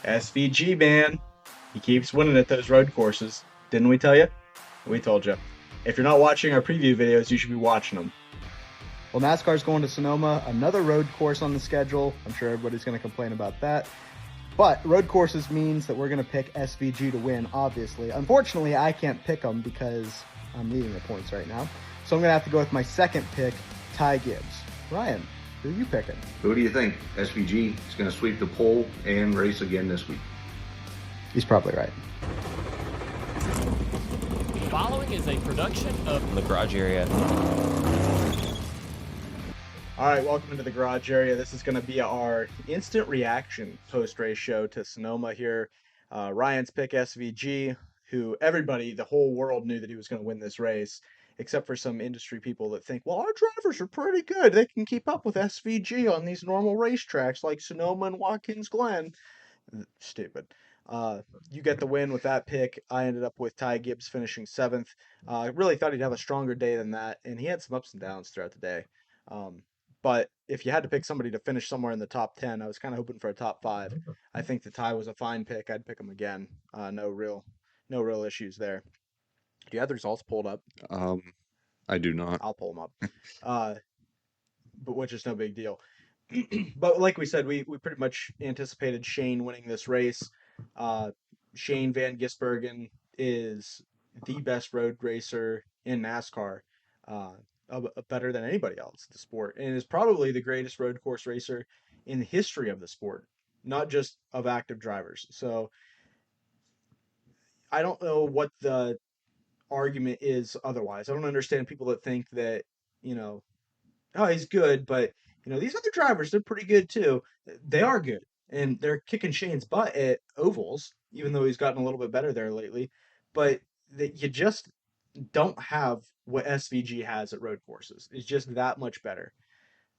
SVG, man. He keeps winning at those road courses. Didn't we tell you? We told you. If you're not watching our preview videos, you should be watching them. Well, NASCAR's going to Sonoma, another road course on the schedule. I'm sure everybody's going to complain about that. But road courses means that we're going to pick SVG to win, obviously. Unfortunately, I can't pick them because I'm leading the points right now. So I'm going to have to go with my second pick, Ty Gibbs. Ryan, who are you picking? Who do you think? SVG is going to sweep the pole and race again this week. He's probably right. Following is a production of the Garage Area. All right, welcome into the garage area. This is going to be our instant reaction post-race show to Sonoma here. Ryan's pick SVG, who everybody, the whole world knew that he was going to win this race, except for some industry people that think, well, our drivers are pretty good. They can keep up with SVG on these normal racetracks like Sonoma and Watkins Glen. Stupid. You get the win with that pick. I ended up with Ty Gibbs finishing 7th. I really thought he'd have a stronger day than that, and he had some ups and downs throughout the day. But if you had to pick somebody to finish somewhere in the top 10, I was kind of hoping for a top 5. I think the Ty was a fine pick. I'd pick him again. No real issues there. Do you have the results pulled up? I do not. I'll pull them up. But which is no big deal. But like we said, we pretty much anticipated Shane winning this race. Shane Van Gisbergen is the best road racer in NASCAR, better than anybody else in the sport, and is probably the greatest road course racer in the history of the sport, not just of active drivers. So I don't know what the argument is otherwise. I don't understand people that think that, you know, oh, he's good, but these other drivers, they're pretty good too. They are good, and they're kicking Shane's butt at ovals, even though he's gotten a little bit better there lately. But you just don't have what SVG has at road courses. It's just that much better.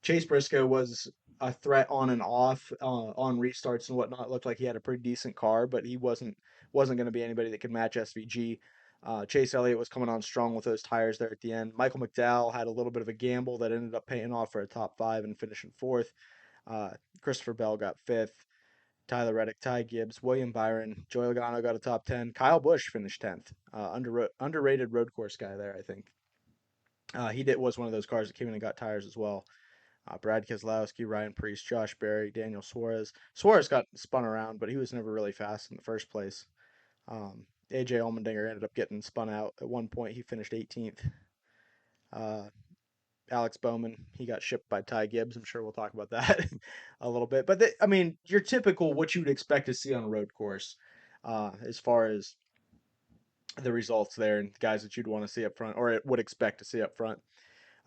Chase Briscoe was a threat on and off on restarts and whatnot. It looked like he had a pretty decent car, but he wasn't going to be anybody that could match SVG. Chase Elliott was coming on strong with those tires there at the end. Michael McDowell had a little bit of a gamble that ended up paying off for a top 5 and finishing 4th. Christopher Bell got 5th. Tyler Reddick, Ty Gibbs, William Byron, Joey Logano got a top 10. Kyle Busch finished 10th. Underrated road course guy there, I think. Was one of those cars that came in and got tires as well. Brad Keselowski, Ryan Preece, Josh Berry, Daniel Suarez. Suarez got spun around, but he was never really fast in the first place. AJ Allmendinger ended up getting spun out at one point. He finished 18th. Alex Bowman, he got shipped by Ty Gibbs. I'm sure we'll talk about that a little bit. But your typical what you'd expect to see on a road course, as far as the results there and guys that you'd want to see up front or would expect to see up front.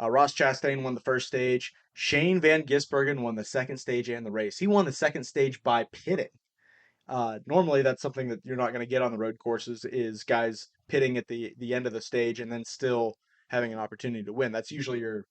Ross Chastain won the first stage. Shane Van Gisbergen won the second stage and the race. He won the second stage by pitting. Normally, that's something that you're not going to get on the road courses is guys pitting at the end of the stage and then still having an opportunity to win. That's usually your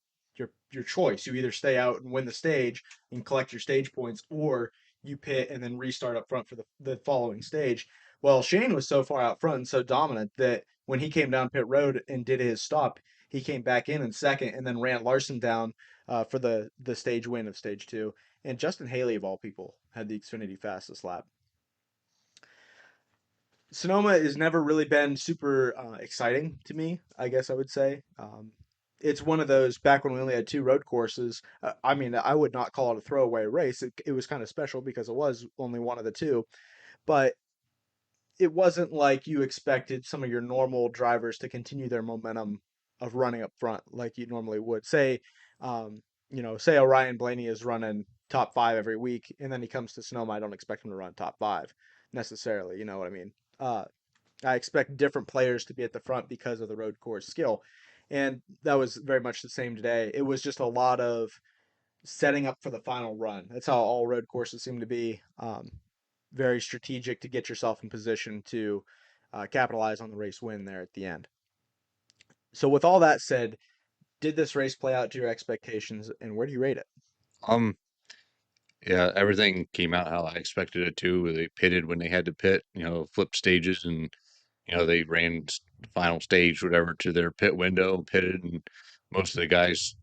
choice. You either stay out and win the stage and collect your stage points, or you pit and then restart up front for the following stage. Well, Shane was so far out front and so dominant that when he came down pit road and did his stop, he came back in second and then ran Larson down for the stage win of stage 2. And Justin Haley, of all people, had the Xfinity fastest lap. Sonoma has never really been super exciting to me, I guess I would say. It's one of those, back when we only had 2 road courses, I would not call it a throwaway race. It was kind of special because it was only one of the 2, but it wasn't like you expected some of your normal drivers to continue their momentum of running up front like you normally would. Say Orion Blaney is running top 5 every week, and then he comes to Sonoma. I don't expect him to run top 5 necessarily. You know what I mean? I expect different players to be at the front because of the road course skill. And that was very much the same today. It was just a lot of setting up for the final run. That's how all road courses seem to be. Very strategic to get yourself in position to capitalize on the race win there at the end. So with all that said, did this race play out to your expectations, and where do you rate it? Yeah, everything came out how I expected it to. They pitted when they had to pit, flipped stages, and they ran the final stage, whatever, to their pit window, pitted, and most of the guys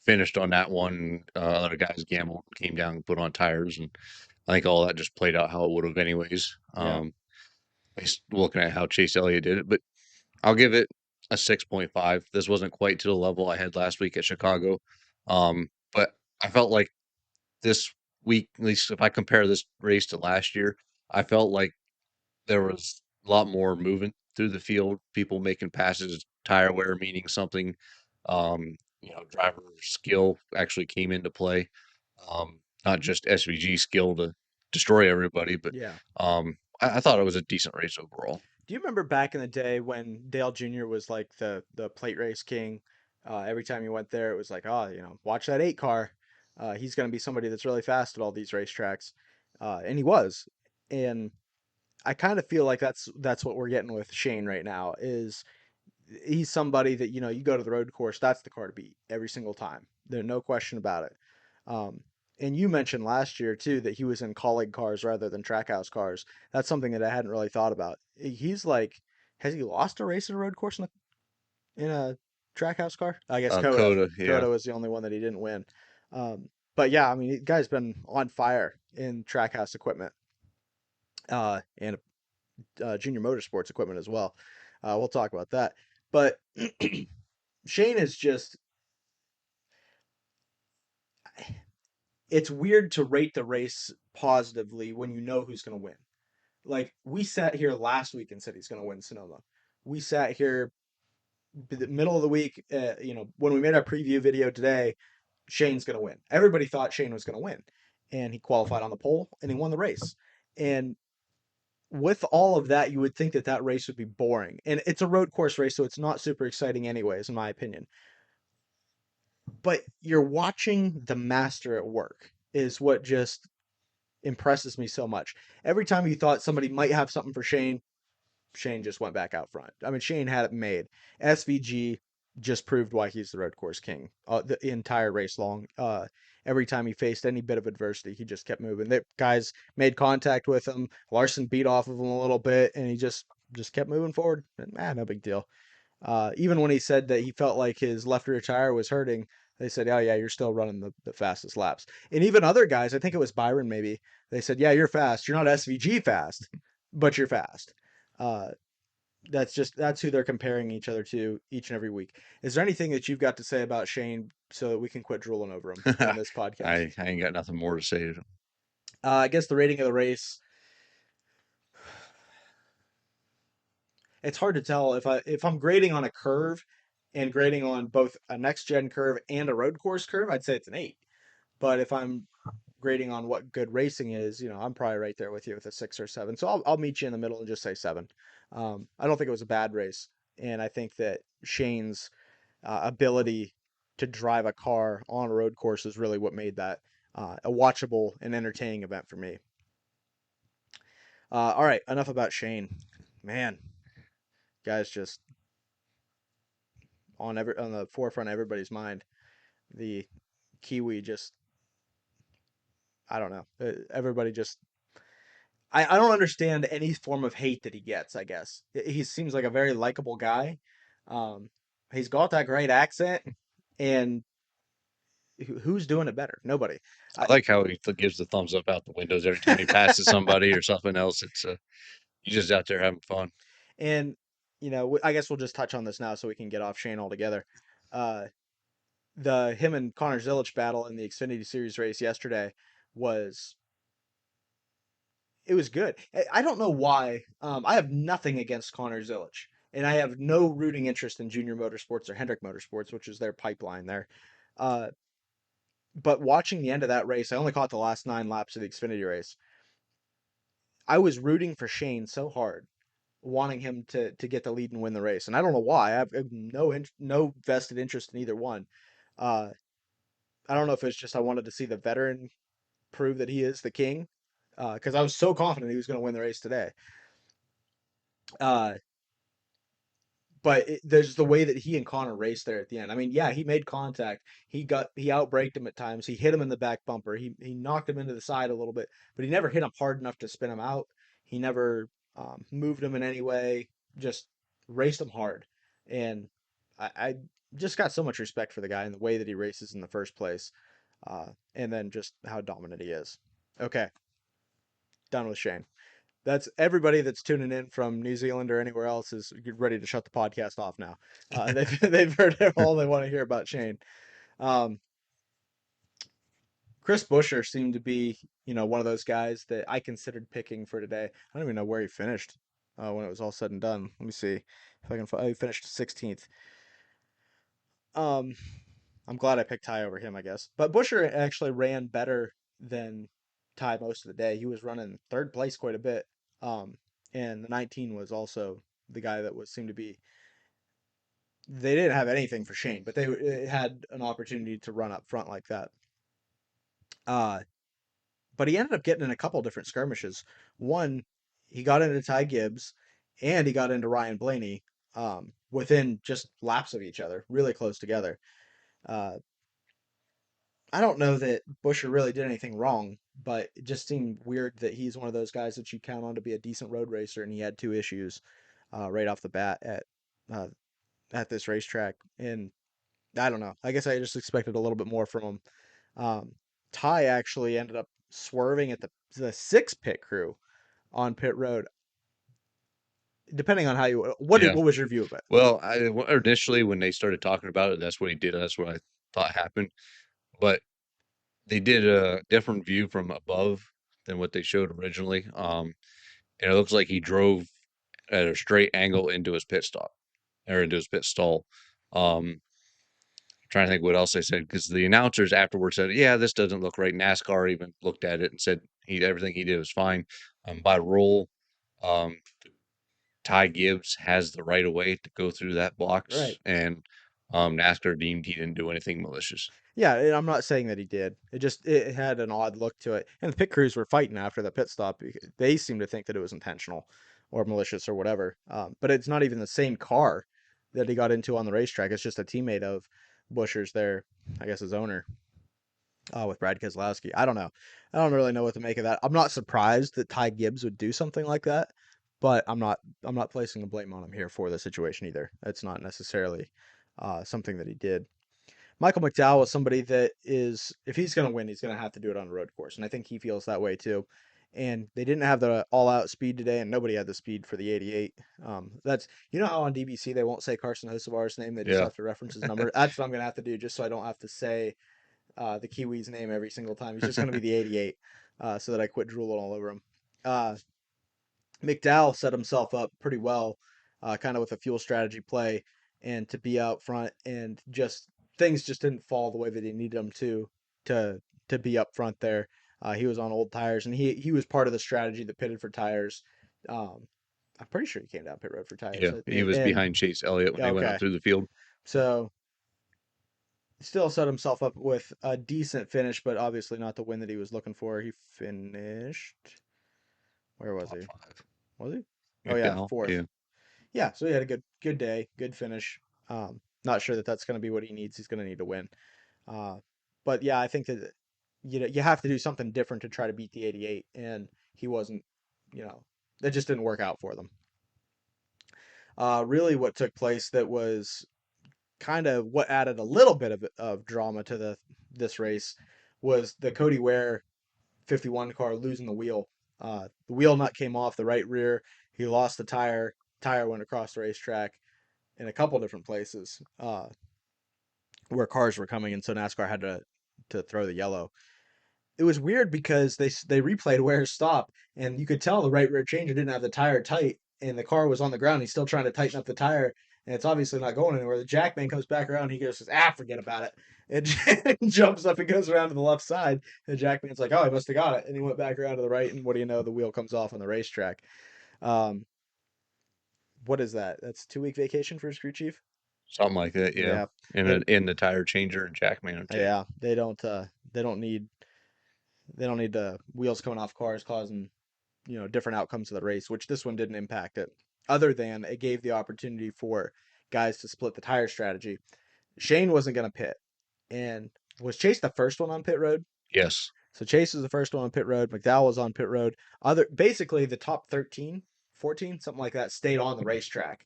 finished on that one. Other guys gambled, came down, and put on tires, and I think all that just played out how it would have anyways. Yeah. At least looking at how Chase Elliott did it, but I'll give it a 6.5. This wasn't quite to the level I had last week at Chicago. But I felt like this week, at least if I compare this race to last year, I felt like there was a lot more movement through the field, people making passes, tire wear meaning something. Driver skill actually came into play. Not just SVG skill to destroy everybody, but Yeah. I thought it was a decent race overall. Do you remember back in the day when Dale Jr. was like the plate race king? Every time you went there, it was like, oh, watch that 8 car. He's going to be somebody that's really fast at all these racetracks, and he was. And I kind of feel like that's what we're getting with Shane right now. Is he's somebody that you go to the road course, that's the car to beat every single time. There's no question about it. Um, and you mentioned last year too that he was in colleague cars rather than trackhouse cars. That's something that I hadn't really thought about. He's like, has he lost a race at a road course in a trackhouse car? I guess Coda. Coda, yeah. Coda was the only one that he didn't win. But yeah, I mean, the guy's been on fire in trackhouse equipment, and junior motorsports equipment as well. We'll talk about that. But Shane is just, it's weird to rate the race positively when you know who's going to win. Like, we sat here last week and said he's going to win Sonoma. We sat here the middle of the week, when we made our preview video today, Shane's going to win. Everybody thought Shane was going to win. And he qualified on the pole and he won the race. And with all of that, you would think that that race would be boring. And it's a road course race, so it's not super exciting, anyways, in my opinion. But you're watching the master at work, is what just impresses me so much. Every time you thought somebody might have something for Shane, Shane just went back out front. I mean, Shane had it made. SVG just proved why he's the road course king the entire race long. Every time he faced any bit of adversity, he just kept moving. The guys made contact with him. Larson beat off of him a little bit, and he just kept moving forward. And, no big deal. Even when he said that he felt like his left rear tire was hurting, they said, "Oh yeah, you're still running the fastest laps." And even other guys, I think it was Byron maybe, they said, "Yeah, you're fast. You're not SVG fast, but you're fast." Uh, that's who they're comparing each other to each and every week. Is there anything that you've got to say about Shane so that we can quit drooling over him on this podcast? I ain't got nothing more to say. I guess the rating of the race, it's hard to tell if I'm grading on a curve and grading on both a next gen curve and a road course curve, I'd say it's an 8. But if I'm grading on what good racing is, I'm probably right there with you with a 6 or 7. So I'll meet you in the middle and just say 7. I don't think it was a bad race, and I think that Shane's ability to drive a car on a road course is really what made that a watchable and entertaining event for me. All right, enough about Shane. Man, guys, just on the forefront of everybody's mind. The Kiwi just, I don't know. Everybody just, I don't understand any form of hate that he gets. I guess he seems like a very likable guy. Um, he's got that great accent, and who's doing it better? Nobody. I I, like how he gives the thumbs up out the windows every time he passes somebody or something else. It's he's just out there having fun. and I guess we'll just touch on this now so we can get off Shane altogether. Uh, the him and Connor Zilic battle in the Xfinity Series race yesterday was it was good. I don't know why. I have nothing against Connor Zilic, and I have no rooting interest in Junior Motorsports or Hendrick Motorsports, which is their pipeline there. Uh, but watching the end of that race, I only caught the last 9 laps of the Xfinity race. I was rooting for Shane so hard, wanting him to get the lead and win the race, and I don't know why. I have no vested interest in either one. Uh, I don't know if it's just I wanted to see the veteran prove that he is the king, because I was so confident he was going to win the race today. Uh, but there's the way that he and Connor raced there at the end. I mean, yeah, he made contact. He outbraked him at times. He hit him in the back bumper. He knocked him into the side a little bit, but he never hit him hard enough to spin him out. He never moved him in any way. Just raced him hard, and I just got so much respect for the guy and the way that he races in the first place, and then just how dominant he is. Okay, done with Shane. That's everybody that's tuning in from New Zealand or anywhere else is ready to shut the podcast off now. They've heard all they want to hear about Shane. Um, Chris Buescher seemed to be, one of those guys that I considered picking for today. I don't even know where he finished when it was all said and done. Let me see if I can. He finished 16th. Um, I'm glad I picked Ty over him, I guess. But Buescher actually ran better than Ty most of the day. He was running third place quite a bit. Um, and the 19 was also the guy that was seemed to be. They didn't have anything for Shane, but they had an opportunity to run up front like that. Uh, but he ended up getting in a couple different skirmishes. One, he got into Ty Gibbs, and he got into Ryan Blaney within just laps of each other, really close together. Uh, I don't know that Buescher really did anything wrong, but it just seemed weird that he's one of those guys that you count on to be a decent road racer, and he had two issues right off the bat uh, at this racetrack. And I don't know. I guess I just expected a little bit more from him. Ty actually ended up swerving at the six pit crew on pit road. Depending on how you Yeah. what was your view of it? Well, initially when they started talking about it, that's what he did. That's what I thought happened. But they did a different view from above than what they showed originally. And it looks like he drove at a straight angle into his pit stop or into his pit stall. Trying to think what else they said because the announcers afterwards said, "Yeah, this doesn't look right." NASCAR even looked at it and said everything he did was fine. By rule, um, Ty Gibbs has the right of way to go through that box, Right. and NASCAR deemed he didn't do anything malicious. Yeah, and I'm not saying that he did. It had an odd look to it. And the pit crews were fighting after the pit stop. They seemed to think that it was intentional or malicious or whatever. But it's not even the same car that he got into on the racetrack. It's just a teammate of Buescher's there, I guess his owner, with Brad Keselowski. I don't know. I don't really know what to make of that. I'm not surprised that Ty Gibbs would do something like that, but I'm not placing the blame on him here for the situation either. It's not necessarily something that he did. Michael McDowell is somebody that is, if he's going to win, he's going to have to do it on a road course. And I think he feels that way too. And they didn't have the all out speed today, and nobody had the speed for the 88. That's, how on DBC they won't say Carson Hocevar's name, they just Yeah, have to reference his number. That's what I'm going to have to do just so I don't have to say the Kiwi's name every single time. He's just going to be the 88 so that I quit drooling all over him. Uh, McDowell set himself up pretty well, kind of with a fuel strategy play and to be out front, and just things just didn't fall the way that he needed them to to be up front there. He was on old tires, and he was part of the strategy that pitted for tires. Um, I'm pretty sure he came down pit road for tires, yeah. He was and behind Chase Elliott when yeah, they went okay. out through the field. So still set himself up with a decent finish, but obviously not the win that he was looking for. He finished. Where was Top he? five. Was he? Oh yeah, McDowell, fourth. yeah, Yeah, so he had a good day, good finish. Not sure that that's going to be what he needs. He's going to need to win. Uh, but yeah, I think that you have to do something different to try to beat the 88, and he wasn't. That just didn't work out for them. Really, what took place that was kind of what added a little bit of drama to this race was the Cody Ware 51 car losing the wheel. The wheel nut came off the right rear. He lost the tire. Tire went across the racetrack in a couple different places where cars were coming, and so NASCAR had to throw the yellow. It was weird because they replayed Ware's stop, and you could tell the right rear changer didn't have the tire tight, and the car was on the ground. He's still trying to tighten up the tire, and it's obviously not going anywhere. The jackman comes back around. He goes, forget about it. And jumps up and goes around to the left side. And the jackman's like, oh, I must have got it. And he went back around to the right, and what do you know? The wheel comes off on the racetrack. Um, what is that? That's 2 week vacation for his crew chief? something like that, yeah. Yeah. And And in the tire changer and jackman are taken. yeah, they don't need wheels coming off cars causing, different outcomes of the race, which this one didn't impact it. Other than it gave the opportunity for guys to split the tire strategy. Shane wasn't going to pit. And was Chase the first one on pit road? Yes, So Chase was the first one on pit road. McDowell was on pit road. Basically the top 13, 14, something like that, stayed on the racetrack.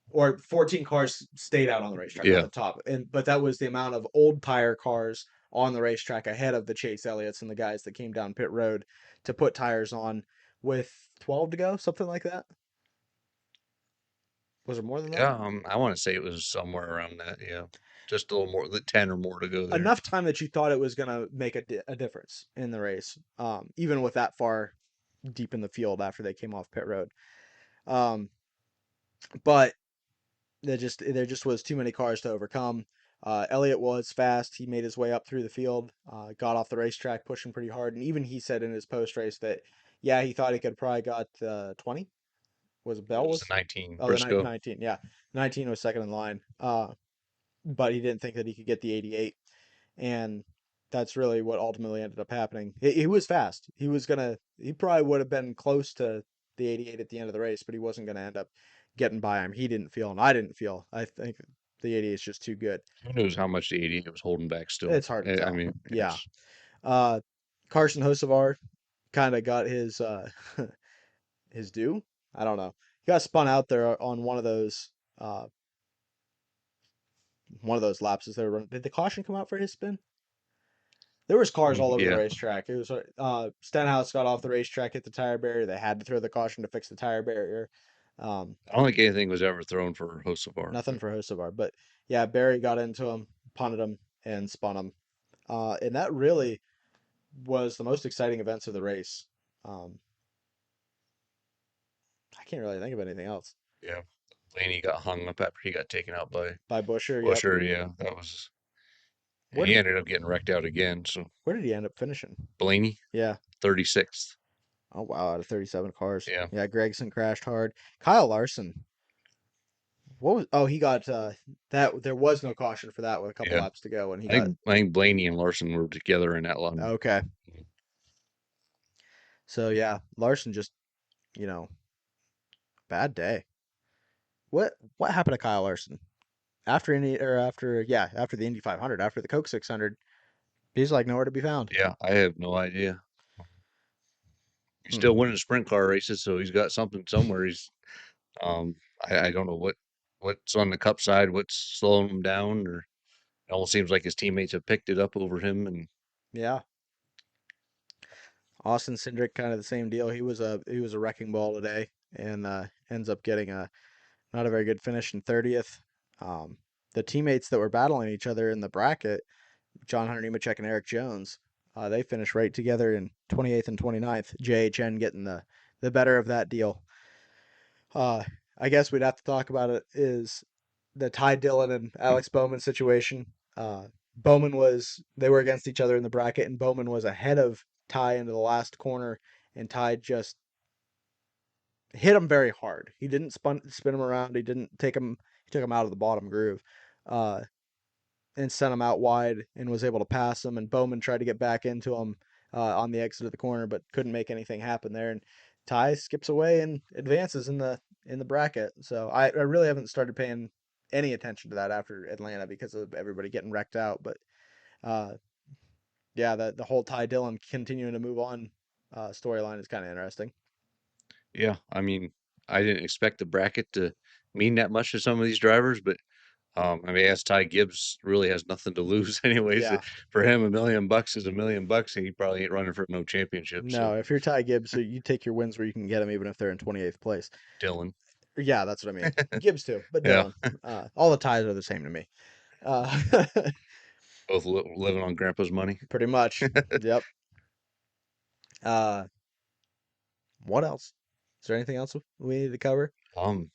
Or 14 cars stayed out on the racetrack, not yeah, the top. But that was the amount of old tire cars on the racetrack ahead of the Chase Elliott's and the guys that came down pit road to put tires on with 12 to go, something like that. Was it more than that? Yeah, I want to say it was somewhere around that. Yeah, just a little more, 10 or more to go there. Enough time that you thought it was going to make a difference in the race, even with that far deep in the field after they came off pit road. But there just was too many cars to overcome. Elliott was fast. He made his way up through the field, got off the racetrack pushing pretty hard, and even he said in his post race that yeah, he thought he could probably got 20. Was It Bell was the was 19 oh the Briscoe. 19, yeah, 19 was second in line. But he didn't think that he could get the 88, and that's really what ultimately ended up happening. He was fast. He probably would have been close to the 88 at the end of the race, but he wasn't gonna end up getting by him. He didn't feel, and I didn't feel. I think the 88 is just too good. Who knows how much the 88 was holding back still? It's hard to I tell. mean, Yeah. it's Uh, Carson Hocevar kind of got his his due. I don't know. He got spun out there on uh, one of those laps as they were running. Did the caution come out for his spin? There was cars all over the yeah. racetrack. It was Stenhouse got off the racetrack, hit the tire barrier. They had to throw the caution to fix the tire barrier. Um, I don't think anything was ever thrown for Hocevar. Nothing for Hocevar, but yeah, Barry got into him, punted him, and spun him, and that really was the most exciting events of the race. Um, I can't really think of anything else. Yeah, Blaney got hung up after he got taken out by By Busher, yep. Busher. Yeah, that was, and Where he did ended up getting wrecked out again. So where did he end up finishing? Blaney, Yeah. 36th. Oh wow, out of 37 cars. Yeah, Yeah, Gregson crashed hard. Kyle Larson. What was? Oh, he got that. There was no caution for that with a couple yeah. laps to go, and he I got think I think Blaney and Larson were together in that line. okay. So yeah, Larson just you know bad day. What happened to Kyle Larson after after the Indy 500 after the Coke 600? He's like nowhere to be found. Yeah, I have no idea. He's Hmm. still winning sprint car races, so he's got something somewhere. Um, I don't know what's on the cup side, what's slowing him down, or it almost seems like his teammates have picked it up over him. And Yeah, Austin Cindric kind of the same deal. He was a wrecking ball today, and ends up getting a not a very good finish in 30th. Um, the teammates that were battling each other in the bracket, John Hunter Nemechek and Eric Jones, they finished right together in 28th and 29th. JHN getting the better of that deal. Uh, I guess we'd have to talk about it is the Ty Dillon and Alex Bowman situation. They were against each other in the bracket, and Bowman was ahead of Ty into the last corner, and Ty just hit him very hard. He didn't spin him around. He didn't take him. He took him out of the bottom groove, uh, and sent him out wide, and was able to pass him. And Bowman tried to get back into him on the exit of the corner, but couldn't make anything happen there. And Ty skips away and advances in the bracket. So I really haven't started paying any attention to that after Atlanta because of everybody getting wrecked out. But uh, yeah, the whole Ty Dillon continuing to move on storyline is kind of interesting. yeah, I mean, I didn't expect the bracket to mean that much to some of these drivers, but I mean, as Ty Gibbs really has nothing to lose anyways. Yeah. For him, $1 million is $1 million, and he probably ain't running for no championship. No, So if you're Ty Gibbs, you take your wins where you can get them, even if they're in 28th place. Dylan, Yeah, that's what I mean. Gibbs too, but yeah, Dillon. All the ties are the same to me. Uh, both living on Grandpa's money. pretty much. Yep. Uh, what else? Is there anything else we need to cover? Um,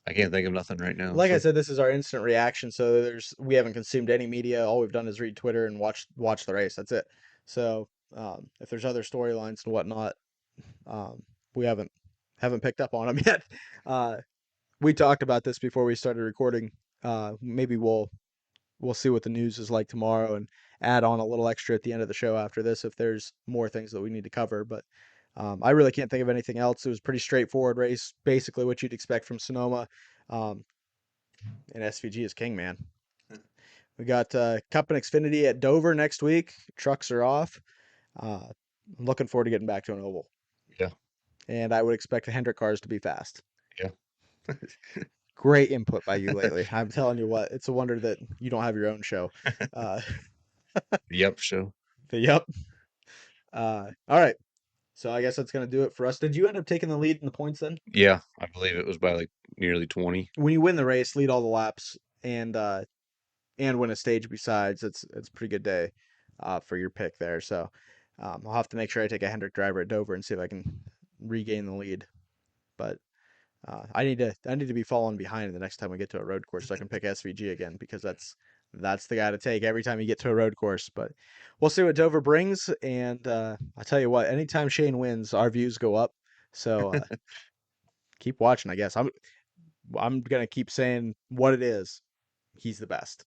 I can't think of nothing right now. Like I So said, this is our instant reaction, so we haven't consumed any media. All we've done is read Twitter and watch the race. That's it. So if there's other storylines and whatnot, um, we haven't picked up on them yet. Uh, we talked about this before we started recording. Maybe we'll see what the news is like tomorrow and add on a little extra at the end of the show after this if there's more things that we need to cover. But I really can't think of anything else. It was a pretty straightforward race, basically what you'd expect from Sonoma. Um, and SVG is king, man. We got Cup and Xfinity at Dover next week. Trucks are off. I'm looking forward to getting back to an oval. yeah, And I would expect the Hendrick cars to be fast. yeah. Great input by you lately. I'm telling you what, it's a wonder that you don't have your own show. Uh, Yep. Show. Yep. All right. So I guess that's gonna do it for us. Did you end up taking the lead in the points then? Yeah, I believe it was by like nearly 20. When you win the race, lead all the laps, and win a stage besides, it's a pretty good day for your pick there. So I'll have to make sure I take a Hendrick driver at Dover and see if I can regain the lead. But I need to be falling behind the next time we get to a road course so I can pick SVG again because that's the guy to take every time you get to a road course. But we'll see what Dover brings, and I'll tell you what, anytime Shane wins, our views go up. So keep watching. I guess I'm gonna keep saying what it is. He's the best.